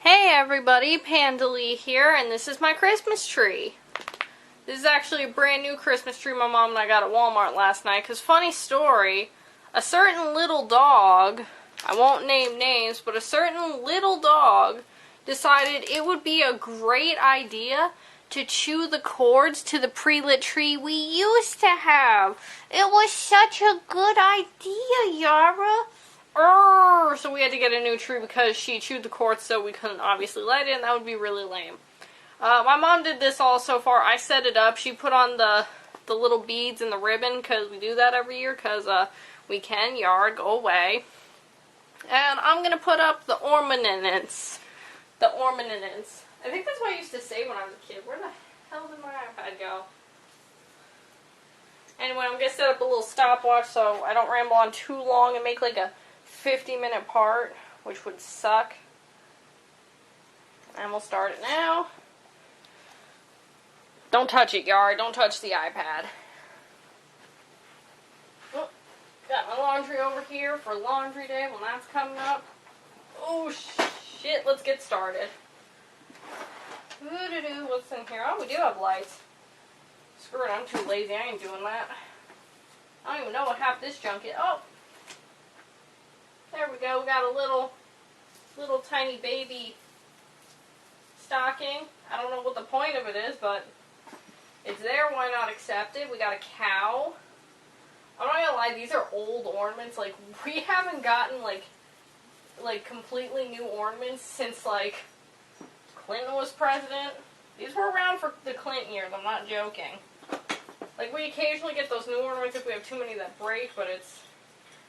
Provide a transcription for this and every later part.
Hey everybody, Panda here, and this is my Christmas tree. This is actually a brand new Christmas tree my mom and I got at Walmart last night, because funny story, a certain little dog, I won't name names, but a certain little dog decided it would be a great idea to chew the cords to the pre-lit tree we used to have. It was such a good idea, Yara. So we had to get a new tree because she chewed the cords, so we couldn't obviously light it, and that would be really lame. My mom did this all so far. I set it up. She put on the little beads and the ribbon, because we do that every year, because we can. Yard, go away. And I'm going to put up the ornaments. The ornaments. I think that's what I used to say when I was a kid. Where the hell did my iPad go? Anyway, I'm going to set up a little stopwatch so I don't ramble on too long and make like a 50-minute part, which would suck. And we'll start it now. Don't touch it, Yard. Don't touch the iPad. Oh, got my laundry over here for laundry day when that's coming up. Oh, shit. Let's get started. What's in here? Oh, we do have lights. Screw it. I'm too lazy. I ain't doing that. I don't even know what half this junk is. Oh! There we go. We got a little tiny baby stocking. I don't know what the point of it is, but it's there. Why not accept it? We got a cow. I'm not gonna lie, these are old ornaments. Like, we haven't gotten like completely new ornaments since like Clinton was president. These were around for the Clinton years. I'm not joking. Like, we occasionally get those new ornaments if we have too many that break, but it's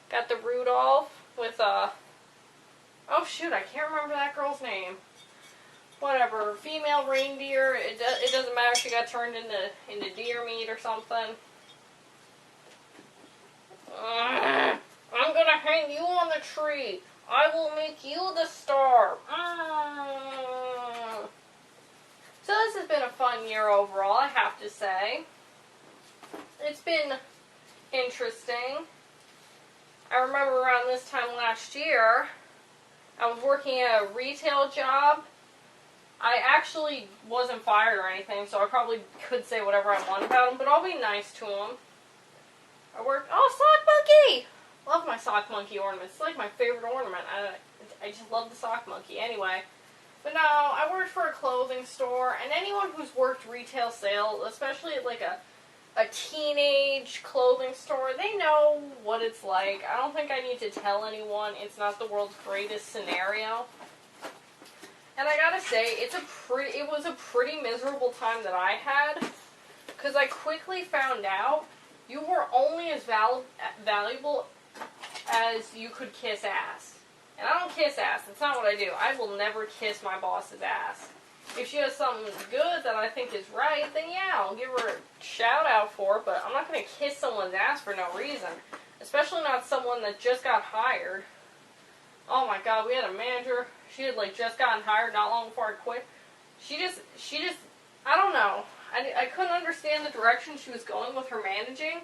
got the Rudolph with, oh shoot, I can't remember that girl's name. Whatever, female reindeer, it doesn't matter, she got turned into deer meat or something. I'm gonna hang you on the tree. I will make you the star. So this has been a fun year overall, I have to say. It's been interesting. I remember around this time last year, I was working at a retail job. I actually wasn't fired or anything, so I probably could say whatever I want about them, but I'll be nice to them. I worked, oh, sock monkey! Love my sock monkey ornaments. It's like my favorite ornament. I just love the sock monkey. Anyway, but no, I worked for a clothing store, and anyone who's worked retail sales, especially at like a teenage clothing store, they know what it's like. I don't think I need to tell anyone it's not the world's greatest scenario. And I gotta say, it was a pretty miserable time that I had, because I quickly found out you were only as valuable as you could kiss ass. And I don't kiss ass. That's not what I do. I will never kiss my boss's ass. If she has something good that I think is right, then yeah, I'll give her a shout out for it, but I'm not going to kiss someone's ass for no reason. Especially not someone that just got hired. Oh my god, we had a manager. She had like just gotten hired not long before I quit. She just, I don't know. I couldn't understand the direction she was going with her managing.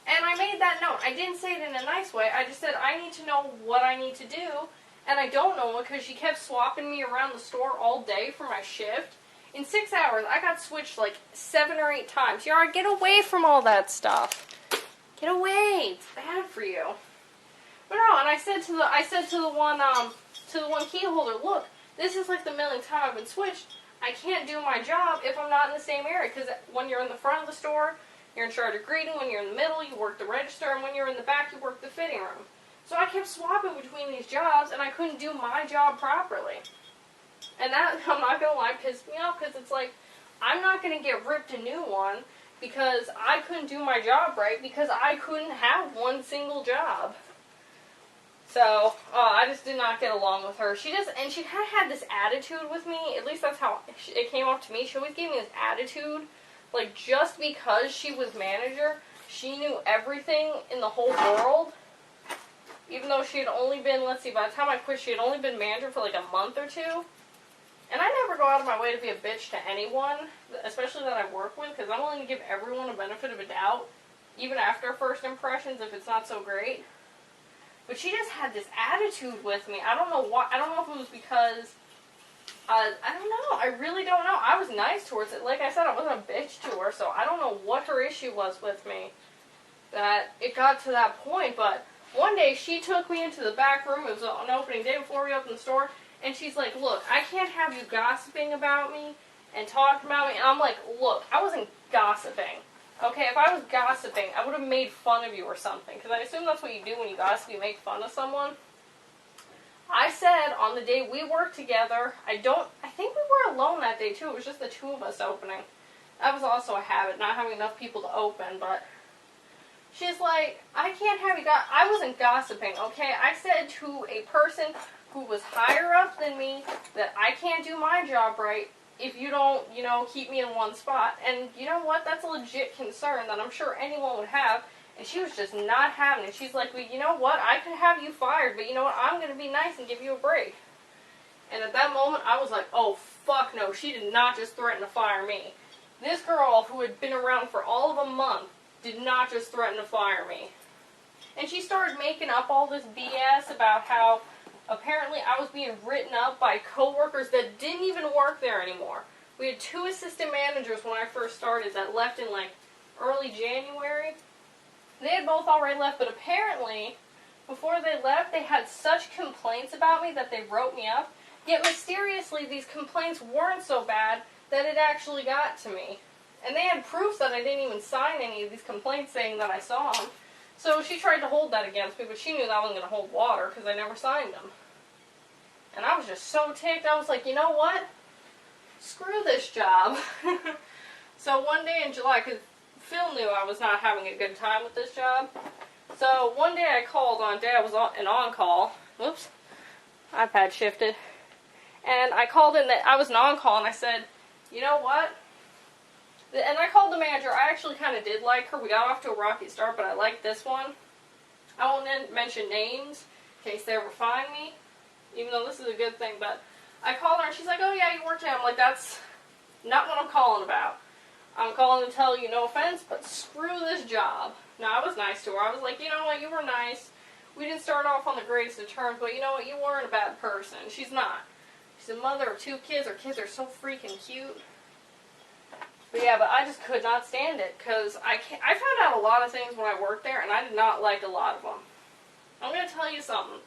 And I made that note. I didn't say it in a nice way. I just said, I need to know what I need to do. And I don't know it because she kept swapping me around the store all day for my shift. In 6 hours, I got switched like 7 or 8 times. Yara, get away from all that stuff. Get away. It's bad for you. But no, and I said to the one key holder, look, this is like the millionth time I've been switched. I can't do my job if I'm not in the same area. Because when you're in the front of the store, you're in charge of greeting. When you're in the middle, you work the register. And when you're in the back, you work the fitting room. So I kept swapping between these jobs, and I couldn't do my job properly. And that, I'm not going to lie, pissed me off, because it's like, I'm not going to get ripped a new one because I couldn't do my job right, because I couldn't have one single job. So, I just did not get along with her. She kind of had this attitude with me, at least that's how it came off to me. She always gave me this attitude, like, just because she was manager, she knew everything in the whole world. Even though she had only been, let's see, by the time I quit, she had only been manager for like a month or two. And I never go out of my way to be a bitch to anyone, especially that I work with, because I'm willing to give everyone a benefit of a doubt, even after first impressions, if it's not so great. But she just had this attitude with me. I don't know why. I don't know if it was because I don't know. I really don't know. I was nice towards it. Like I said, I wasn't a bitch to her, so I don't know what her issue was with me that it got to that point. But one day she took me into the back room. It was an opening day before we opened the store. And she's like, look, I can't have you gossiping about me and talking about me. And I'm like, look, I wasn't gossiping. Okay, if I was gossiping, I would have made fun of you or something. Because I assume that's what you do when you gossip, you make fun of someone. I said on the day we worked together, I think we were alone that day too. It was just the two of us opening. That was also a habit, not having enough people to open. But she's like, I can't have you I wasn't gossiping, okay? I said to a person who was higher up than me that I can't do my job right if you don't, keep me in one spot. And you know what? That's a legit concern that I'm sure anyone would have. And she was just not having it. She's like, well, you know what? I could have you fired, but you know what? I'm going to be nice and give you a break. And at that moment, I was like, oh, fuck no. She did not just threaten to fire me. This girl, who had been around for all of a month, did not just threaten to fire me. And she started making up all this BS about how apparently I was being written up by coworkers that didn't even work there anymore. We had 2 assistant managers when I first started that left in like early January. They had both already left, but apparently, before they left, they had such complaints about me that they wrote me up. Yet mysteriously, these complaints weren't so bad that it actually got to me. And they had proofs that I didn't even sign any of these complaints saying that I saw them. So she tried to hold that against me, but she knew that wasn't going to hold water because I never signed them. And I was just so ticked. I was like, you know what? Screw this job. So one day in July, because Phil knew I was not having a good time with this job. So one day I called on day I was an on-call. Whoops. iPad shifted. And I called in that I was an on-call and I said, you know what? And I called the manager. I actually kind of did like her. We got off to a rocky start, but I liked this one. I won't mention names in case they ever find me, even though this is a good thing. But I called her and she's like, oh yeah, you worked there. I'm like, that's not what I'm calling about. I'm calling to tell you, no offense, but screw this job. Now, I was nice to her. I was like, you know what, you were nice. We didn't start off on the greatest of terms, but you know what, you weren't a bad person. She's not. She's a mother of 2 kids. Her kids are so freaking cute. But yeah, but I just could not stand it, because I found out a lot of things when I worked there, and I did not like a lot of them. I'm going to tell you something.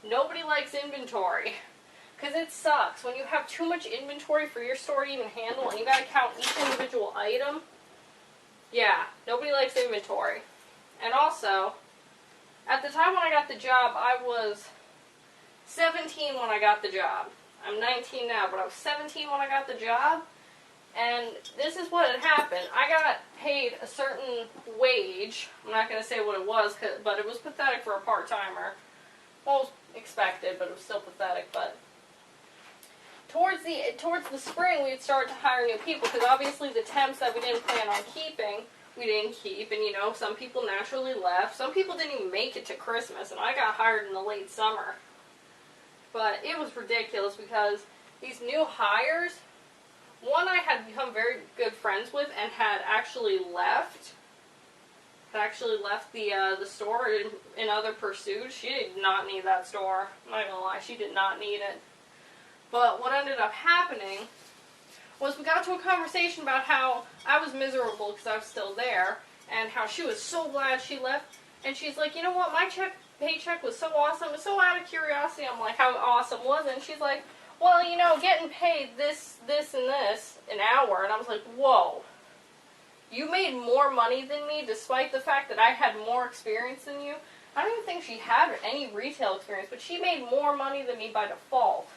Nobody likes inventory. Because it sucks. When you have too much inventory for your store to even handle, and you gotta count each individual item, yeah, nobody likes inventory. And also, at the time when I got the job, I was 17 when I got the job. I'm 19 now, but I was 17 when I got the job. And this is what had happened. I got paid a certain wage. I'm not going to say what it was, but it was pathetic for a part-timer. Well, it was expected, but it was still pathetic. But towards the spring, we'd start to hire new people, because obviously the temps that we didn't plan on keeping, we didn't keep. And, some people naturally left. Some people didn't even make it to Christmas, and I got hired in the late summer. But it was ridiculous, because these new hires, one I had become very good friends with and had actually left the store in other pursuits. She did not need that store. I'm not going to lie, she did not need it. But what ended up happening was we got to a conversation about how I was miserable because I was still there, and how she was so glad she left. And she's like, you know what, my paycheck was so awesome. So out of curiosity, I'm like, how awesome was it? And she's like, well, getting paid this, and this an hour. And I was like, whoa. You made more money than me despite the fact that I had more experience than you? I don't even think she had any retail experience, but she made more money than me by default.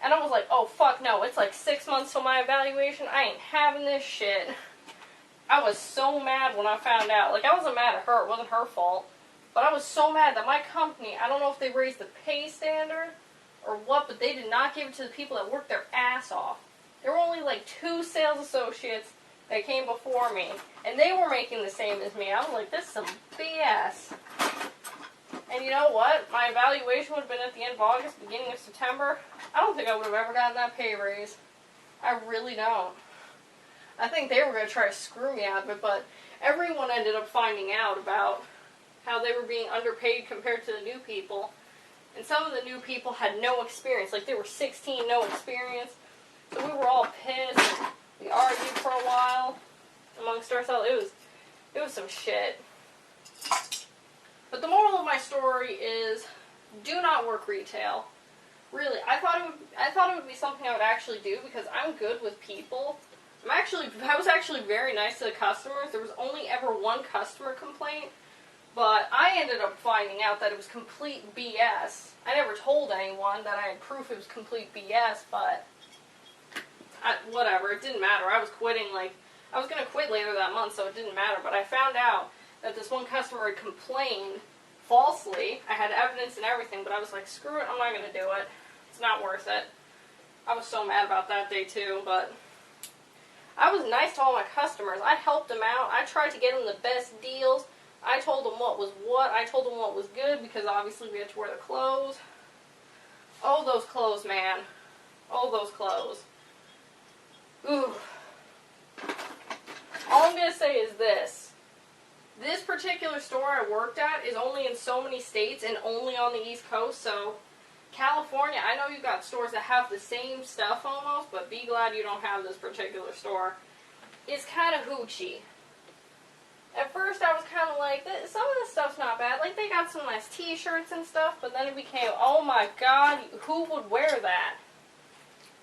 And I was like, oh, fuck no. It's like 6 months till my evaluation. I ain't having this shit. I was so mad when I found out. Like, I wasn't mad at her. It wasn't her fault. But I was so mad that my company, I don't know if they raised the pay standard or what, but they did not give it to the people that worked their ass off. There were only like 2 sales associates that came before me, and they were making the same as me. I was like, this is some BS. And you know what? My evaluation would have been at the end of August, beginning of September. I don't think I would have ever gotten that pay raise. I really don't. I think they were going to try to screw me out of it, but everyone ended up finding out about how they were being underpaid compared to the new people. And some of the new people had no experience. Like, they were 16, no experience. So we were all pissed. We argued for a while amongst ourselves. It was some shit. But the moral of my story is, do not work retail. Really, I thought it would be something I would actually do because I'm good with people. I was actually very nice to the customers. There was only ever one customer complaint, but I ended up finding out that it was complete BS. I never told anyone that I had proof it was complete BS, but whatever, it didn't matter. I was quitting, I was going to quit later that month, so it didn't matter. But I found out that this one customer had complained falsely. I had evidence and everything, but I was like, screw it, I'm not going to do it. It's not worth it. I was so mad about that day too, but I was nice to all my customers. I helped them out. I tried to get them the best deals. I told them what was what. I told them what was good because obviously we had to wear the clothes. Oh, those clothes, man. Oh, those clothes. Ooh. All I'm going to say is this. This particular store I worked at is only in so many states and only on the East Coast, so California, I know you've got stores that have the same stuff almost, but be glad you don't have this particular store. It's kind of hoochie. At first I was kind of like, some of this stuff's not bad. Like, they got some nice t-shirts and stuff, but then it became, oh my god, who would wear that?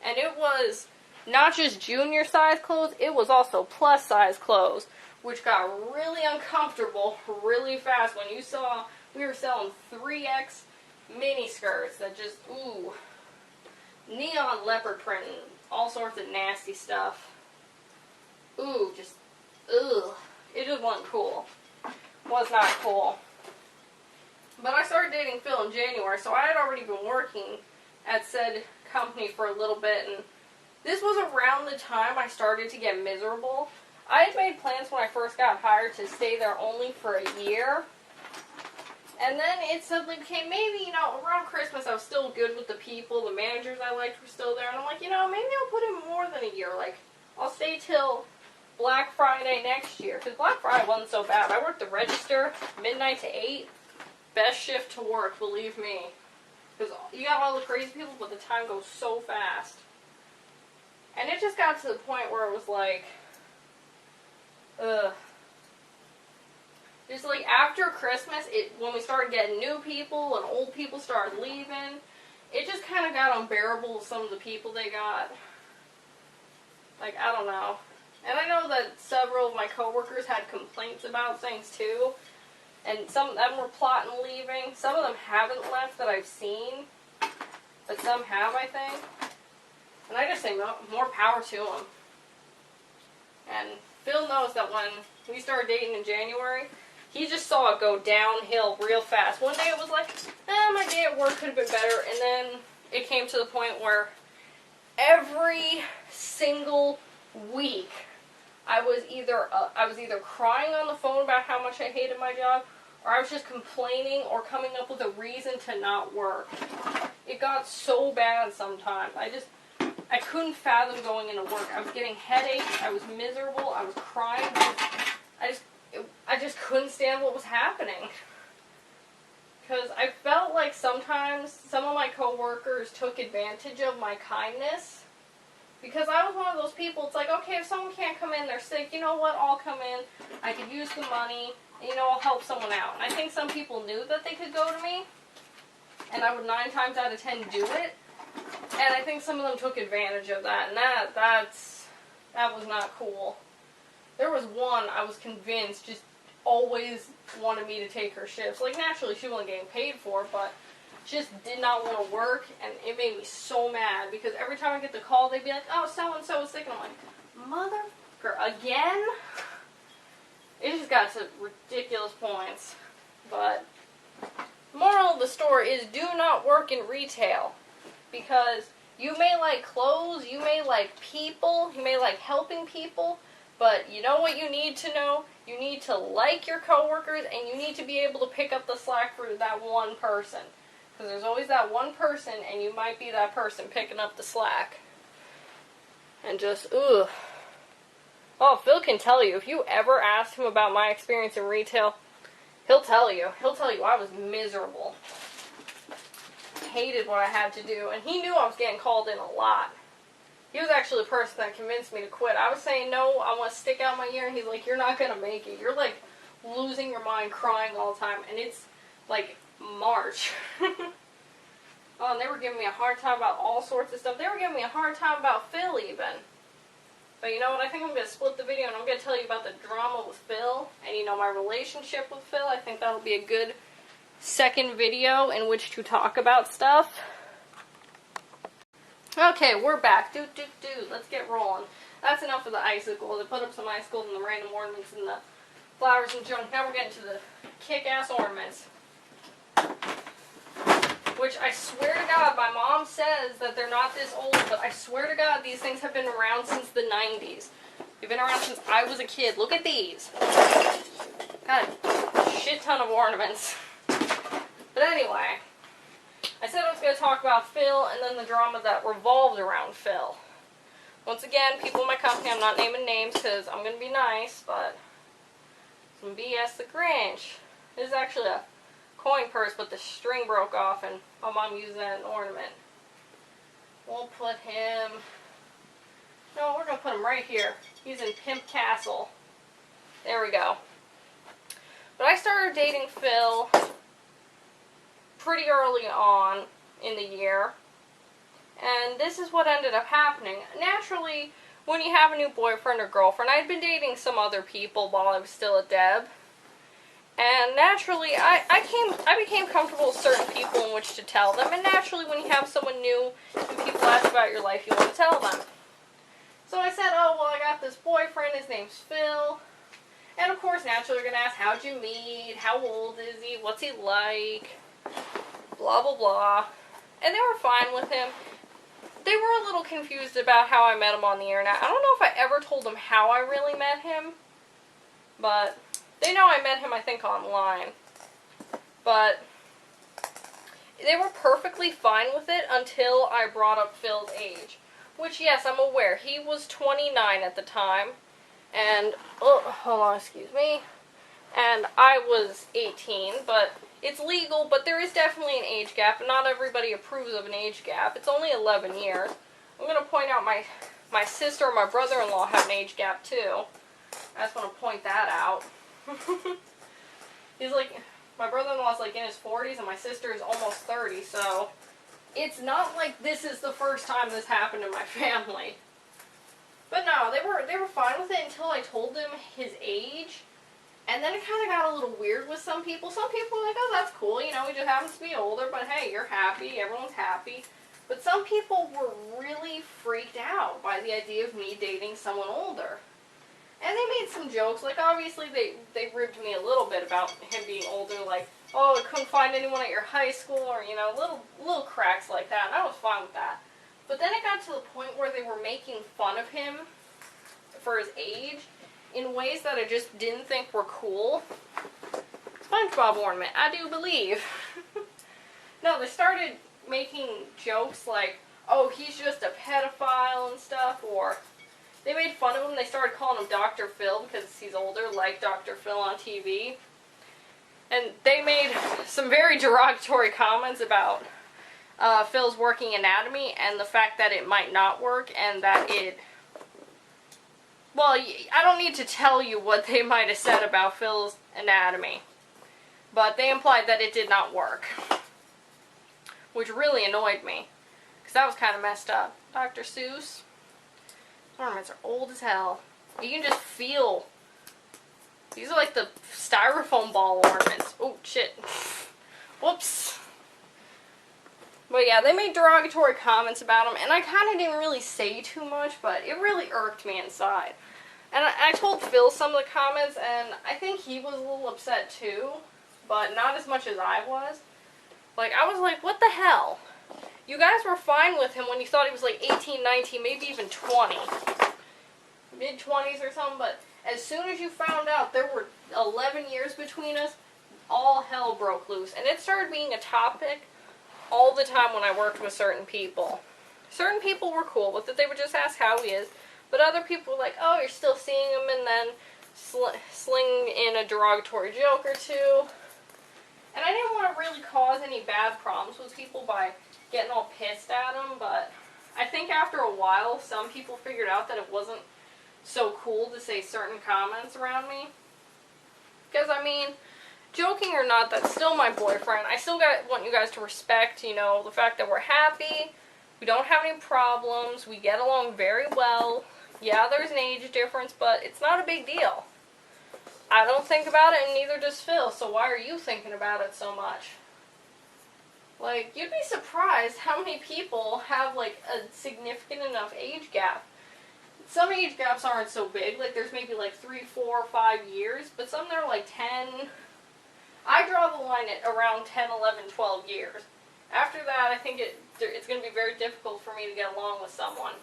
And it was not just junior size clothes, it was also plus size clothes, which got really uncomfortable really fast when you saw, we were selling 3X mini skirts that just, ooh, neon leopard print and all sorts of nasty stuff. Ooh, just, ugh. It just wasn't cool. Was not cool. But I started dating Phil in January, so I had already been working at said company for a little bit, and this was around the time I started to get miserable. I had made plans when I first got hired to stay there only for a year. And then it suddenly became, maybe, around Christmas I was still good with the people, the managers I liked were still there, and I'm like, maybe I'll put in more than a year, I'll stay till Black Friday next year, because Black Friday wasn't so bad. I worked the register, midnight to 8, best shift to work, believe me, because you got all the crazy people, but the time goes so fast. And it just got to the point where it was like, ugh. Just after Christmas, when we started getting new people and old people started leaving, it just kind of got unbearable with some of the people they got. I don't know. And I know that several of my coworkers had complaints about things too, and some of them were plotting leaving. Some of them haven't left that I've seen, but some have, I think. And I just say more power to them. And Phil knows that when we started dating in January, he just saw it go downhill real fast. One day it was like, my day at work could have been better. And then it came to the point where every single week I was either crying on the phone about how much I hated my job, or I was just complaining or coming up with a reason to not work. It got so bad sometimes. I couldn't fathom going into work. I was getting headaches. I was miserable. I was crying. I just couldn't stand what was happening. Because I felt like sometimes some of my coworkers took advantage of my kindness. Because I was one of those people, it's like, okay, if someone can't come in, they're sick, you know what, I'll come in. I could use the money, and, I'll help someone out. And I think some people knew that they could go to me, and I would 9 times out of 10 do it. And I think some of them took advantage of that, and that was not cool. There was one I was convinced just always wanted me to take her shifts. Naturally, she wasn't getting paid for it, but just did not want to work, and it made me so mad, because every time I get the call, they'd be like, oh, so-and-so is sick, and I'm like, motherfucker, again? It just got to ridiculous points. But moral of the story is, do not work in retail. Because you may like clothes, you may like people, you may like helping people, but you know what you need to know? You need to like your coworkers, and you need to be able to pick up the slack for that one person. Because there's always that one person, and you might be that person picking up the slack. And just, ugh. Oh, Phil can tell you. If you ever asked him about my experience in retail, he'll tell you. He'll tell you I was miserable. hated what I had to do, and he knew I was getting called in a lot. He was actually the person that convinced me to quit. I was saying, no, I want to stick out my ear, and he's like, you're not going to make it. You're, like, losing your mind, crying all the time, and it's, like, March. Oh, and they were giving me a hard time about all sorts of stuff. They were giving me a hard time about Phil, even. But you know what? I think I'm going to split the video, and I'm going to tell you about the drama with Phil, and, you know, my relationship with Phil. I think that'll be a good second video in which to talk about stuff. Okay, we're back. Let's get rolling. That's enough of the icicles. I put up some icicles and the random ornaments and the flowers and junk. Now we're getting to the kick-ass ornaments. Which I swear to God, my mom says that they're not this old, but I swear to God, these things have been around since the 90s. They've been around since I was a kid. Look at these. Got a shit ton of ornaments. But anyway, I said I was going to talk about Phil and then the drama that revolved around Phil. Once again, people in my company, I'm not naming names because I'm going to be nice, but some BS the Grinch. This is actually a coin purse, but the string broke off and my mom used that as an ornament. We'll put him... No, we're going to put him right here. He's in Pimp Castle. There we go. But I started dating Phil pretty early on in the year, and this is what ended up happening. Naturally, when you have a new boyfriend or girlfriend, I had been dating some other people while I was still a Deb, and naturally I became comfortable with certain people in which to tell them, and naturally when you have someone new and people ask about your life, you want to tell them. So I said, oh, well, I got this boyfriend, his name's Phil, and of course naturally they're going to ask, how'd you meet, how old is he, what's he like, blah, blah, blah. And they were fine with him. They were a little confused about how I met him on the internet. I don't know if I ever told them how I really met him, but they know I met him, I think, online. But they were perfectly fine with it until I brought up Phil's age. Which, yes, I'm aware. He was 29 at the time. And, oh, hold on, excuse me. And I was 18, but it's legal, but there is definitely an age gap, and not everybody approves of an age gap. It's only 11 years. I'm going to point out my sister and my brother-in-law have an age gap, too. I just want to point that out. He's like, my brother-in-law's like in his 40s, and my sister is almost 30, so it's not like this is the first time this happened in my family. But no, they were fine with it until I told them his age. And then it kind of got a little weird with some people. Some people were like, oh, that's cool, you know, he just happens to be older, but hey, you're happy, everyone's happy. But some people were really freaked out by the idea of me dating someone older. And they made some jokes, like obviously they ribbed me a little bit about him being older, like, oh, I couldn't find anyone at your high school, or, you know, little cracks like that, and I was fine with that. But then it got to the point where they were making fun of him for his age, in ways that I just didn't think were cool. SpongeBob ornament, I do believe. No, they started making jokes like, oh, he's just a pedophile and stuff, or they made fun of him. They started calling him Dr. Phil because he's older, like Dr. Phil on TV. And they made some very derogatory comments about Phil's working anatomy and the fact that it might not work and that it... Well, I don't need to tell you what they might have said about Phil's anatomy, but they implied that it did not work, which really annoyed me, because that was kind of messed up. Dr. Seuss, ornaments are old as hell. You can just feel, these are like the styrofoam ball ornaments. Oh, shit. Whoops. But yeah, they made derogatory comments about him, and I kind of didn't really say too much, but it really irked me inside. And I told Phil some of the comments, and I think he was a little upset too, but not as much as I was. Like, I was like, what the hell? You guys were fine with him when you thought he was like 18, 19, maybe even 20. Mid-20s or something, but as soon as you found out there were 11 years between us, all hell broke loose. And it started being a topic all the time when I worked with certain people. Certain people were cool with it. They would just ask how he is. But other people were like, oh, you're still seeing him, and then sling in a derogatory joke or two. And I didn't want to really cause any bad problems with people by getting all pissed at him, but I think after a while, some people figured out that it wasn't so cool to say certain comments around me. Because, I mean, joking or not, that's still my boyfriend. I still want you guys to respect, you know, the fact that we're happy, we don't have any problems, we get along very well. Yeah, there's an age difference, but it's not a big deal. I don't think about it, and neither does Phil, so why are you thinking about it so much? Like, you'd be surprised how many people have, like, a significant enough age gap. Some age gaps aren't so big, like, there's maybe, like, 3, 4, 5 years, but some there are, like, 10. I draw the line at around 10, 11, 12 years. After that, I think it's going to be very difficult for me to get along with someone.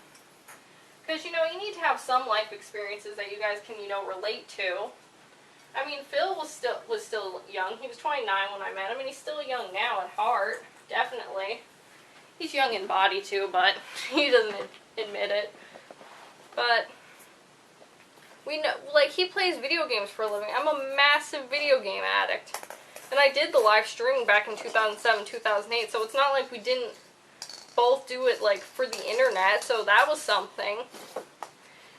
Because, you know, you need to have some life experiences that you guys can, you know, relate to. I mean, Phil was still young. He was 29 when I met him, and he's still young now at heart, definitely. He's young in body, too, but he doesn't admit it. But we know, like, he plays video games for a living. I'm a massive video game addict. And I did the live streaming back in 2007, 2008, so it's not like we didn't both do it, like, for the internet, so that was something.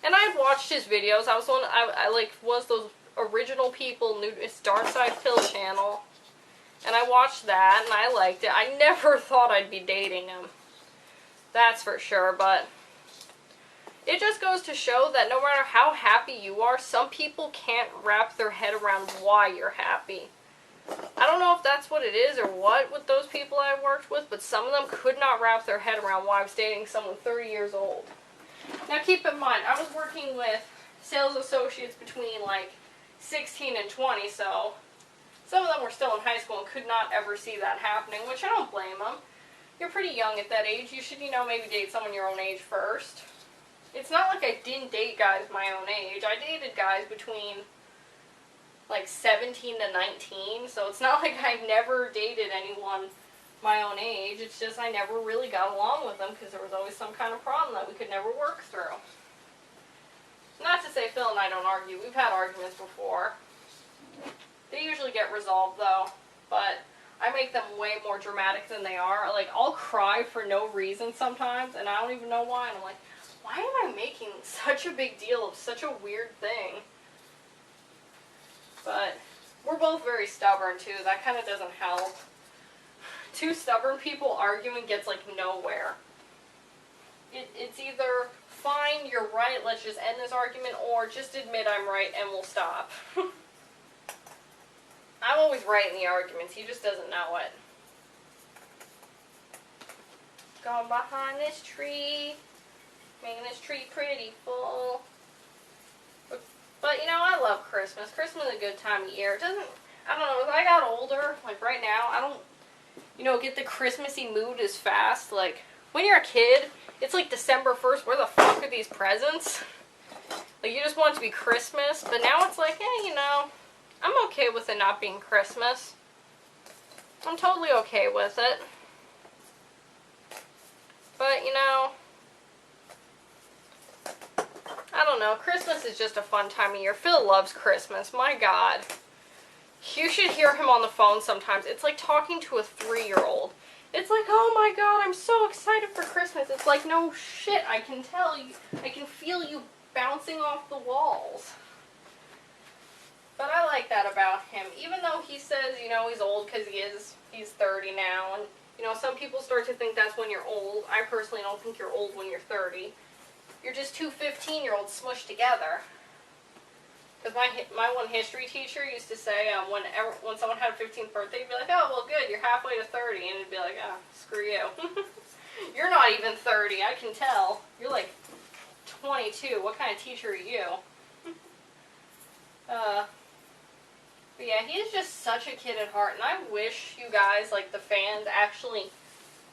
And I had watched his videos. I was one, I like, was those original people, new, it's Dark Side Phil channel. And I watched that, and I liked it. I never thought I'd be dating him. That's for sure, but it just goes to show that no matter how happy you are, some people can't wrap their head around why you're happy. I don't know if that's what it is or what with those people I worked with, but some of them could not wrap their head around why I was dating someone 30 years old. Now keep in mind, I was working with sales associates between like 16 and 20, so some of them were still in high school and could not ever see that happening, which I don't blame them. You're pretty young at that age. You should, you know, maybe date someone your own age first. It's not like I didn't date guys my own age. I dated guys between like 17 to 19, so it's not like I never dated anyone my own age. It's just I never really got along with them because there was always some kind of problem that we could never work through. Not to say Phil and I don't argue. We've had arguments before. They usually get resolved though, but I make them way more dramatic than they are. Like, I'll cry for no reason sometimes, and I don't even know why, and I'm like, why am I making such a big deal of such a weird thing? But we're both very stubborn too. That kind of doesn't help. Two stubborn people arguing gets like nowhere. It's either, fine, you're right, let's just end this argument, or just admit I'm right and we'll stop. I'm always right in the arguments. He just doesn't know it. Going behind this tree, making this tree pretty full. But, you know, I love Christmas. Christmas is a good time of year. It doesn't, I don't know, as I got older, like right now, I don't, you know, get the Christmassy mood as fast. Like, when you're a kid, it's like December 1st, where the fuck are these presents? Like, you just want it to be Christmas, but now it's like, hey, you know, I'm okay with it not being Christmas. I'm totally okay with it. But, you know, I don't know. Christmas is just a fun time of year. Phil loves Christmas. My God. You should hear him on the phone sometimes. It's like talking to a 3-year-old. It's like, oh my God, I'm so excited for Christmas. It's like, no shit, I can tell you. I can feel you bouncing off the walls. But I like that about him. Even though he says, you know, he's old because he's 30 now. And, you know, some people start to think that's when you're old. I personally don't think you're old when you're 30. You're just two 15-year-olds smushed together. Because my one history teacher used to say, when someone had a 15th birthday, he'd be like, oh, well, good, you're halfway to 30. And it'd be like, oh, screw you. You're not even 30, I can tell. You're like 22. What kind of teacher are you? But yeah, he is just such a kid at heart. And I wish you guys, like the fans, actually...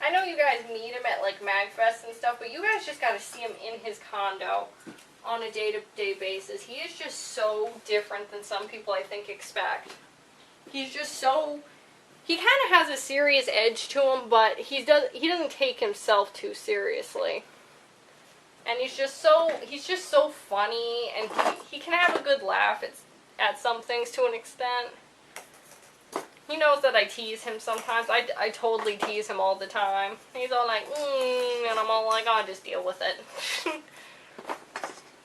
I know you guys meet him at, like, MagFest and stuff, but you guys just got to see him in his condo on a day-to-day basis. He is just so different than some people, I think, expect. He's just so... He kind of has a serious edge to him, but he doesn't take himself too seriously. And he's just so funny, and he can have a good laugh at some things to an extent. He knows that I tease him sometimes. I totally tease him all the time. He's all like, and I'm all like, I'll just deal with it.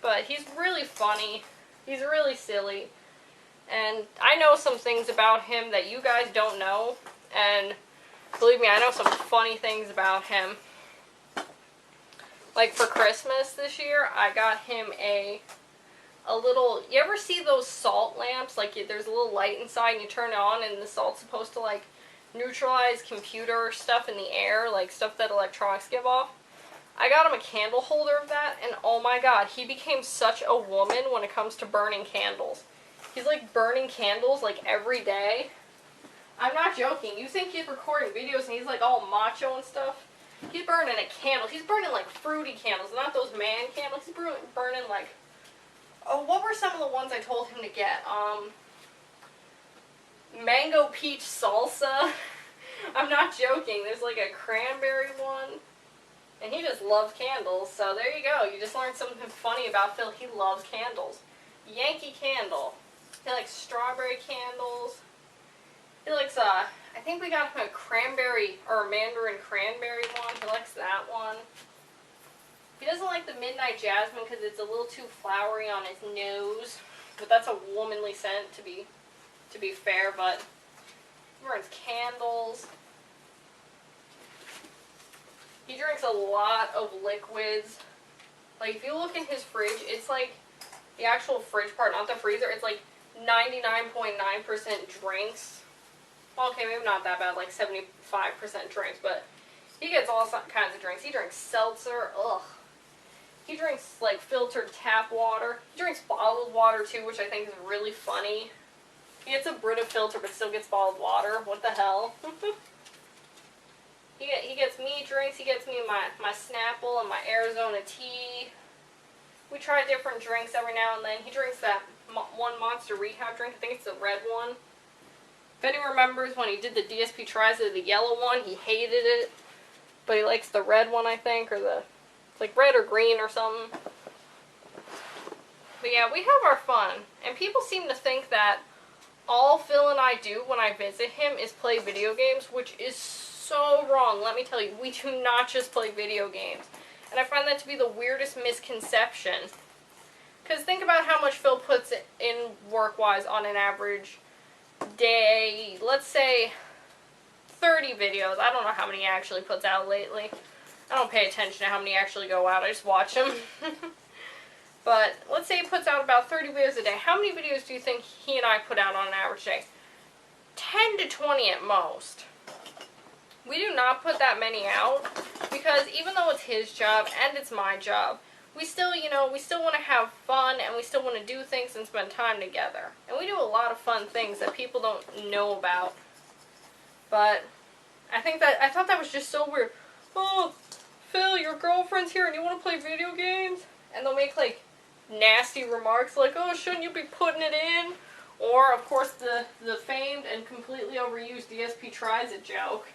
But he's really funny. He's really silly. And I know some things about him that you guys don't know. And believe me, I know some funny things about him. Like for Christmas this year, I got him a little, you ever see those salt lamps? Like there's a little light inside and you turn it on and the salt's supposed to like neutralize computer stuff in the air, like stuff that electronics give off. I got him a candle holder of that, and oh my god, he became such a woman when it comes to burning candles. He's like burning candles like every day. I'm not joking. You think he's recording videos and he's like all macho and stuff? He's burning a candle. He's burning like fruity candles, not those man candles. He's burning like, oh, what were some of the ones I told him to get? Mango peach salsa. I'm not joking. There's like a cranberry one. And he just loves candles. So there you go. You just learned something funny about Phil. He loves candles. Yankee Candle. He likes strawberry candles. He likes, I think we got him a cranberry, or a mandarin cranberry one. He likes that one. He doesn't like the Midnight Jasmine because it's a little too flowery on his nose. But that's a womanly scent, to be fair. But he burns candles. He drinks a lot of liquids. Like, if you look in his fridge, it's like the actual fridge part, not the freezer. It's like 99.9% drinks. Well, okay, maybe not that bad, like 75% drinks, but he gets all kinds of drinks. He drinks seltzer, ugh. He drinks, like, filtered tap water. He drinks bottled water, too, which I think is really funny. He gets a Brita filter, but still gets bottled water. What the hell? He gets me drinks. He gets me my Snapple and my Arizona tea. We try different drinks every now and then. He drinks that one Monster Rehab drink. I think it's the red one. If anyone remembers when he did the DSP tries of the yellow one, he hated it. But he likes the red one, I think, or the, like, red or green or something. But yeah, we have our fun. And people seem to think that all Phil and I do when I visit him is play video games, which is so wrong. Let me tell you, we do not just play video games. And I find that to be the weirdest misconception. Because think about how much Phil puts in work-wise on an average day. Let's say 30 videos. I don't know how many he actually puts out lately. I don't pay attention to how many actually go out. I just watch them. But let's say he puts out about 30 videos a day. How many videos do you think he and I put out on an average day? 10 to 20 at most. We do not put that many out because even though it's his job and it's my job, we still, you know, we still want to have fun and we still want to do things and spend time together. And we do a lot of fun things that people don't know about. But I thought that was just so weird. Oh, Phil, your girlfriend's here and you want to play video games? And they'll make like nasty remarks like, oh, shouldn't you be putting it in? Or, of course, the famed and completely overused DSP tries it joke.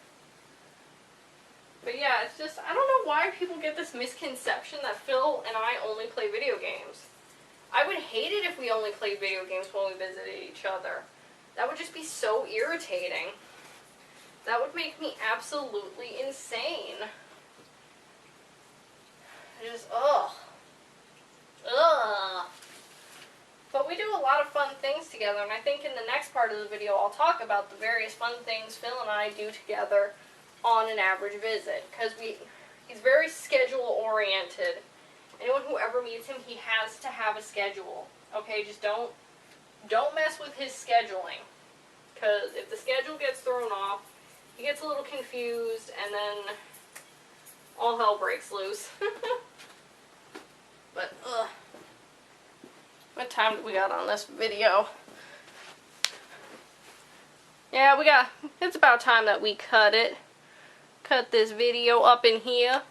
But yeah, it's just, I don't know why people get this misconception that Phil and I only play video games. I would hate it if we only played video games when we visited each other. That would just be so irritating. That would make me absolutely insane. Just, ugh. Ugh. But we do a lot of fun things together, and I think in the next part of the video I'll talk about the various fun things Phil and I do together on an average visit, because he's very schedule oriented. Anyone who ever meets him, he has to have a schedule. Okay, just don't mess with his scheduling, because if the schedule gets thrown off, he gets a little confused, and then all hell breaks loose. But what time do we got on this video? Yeah, it's about time that we cut this video up in here.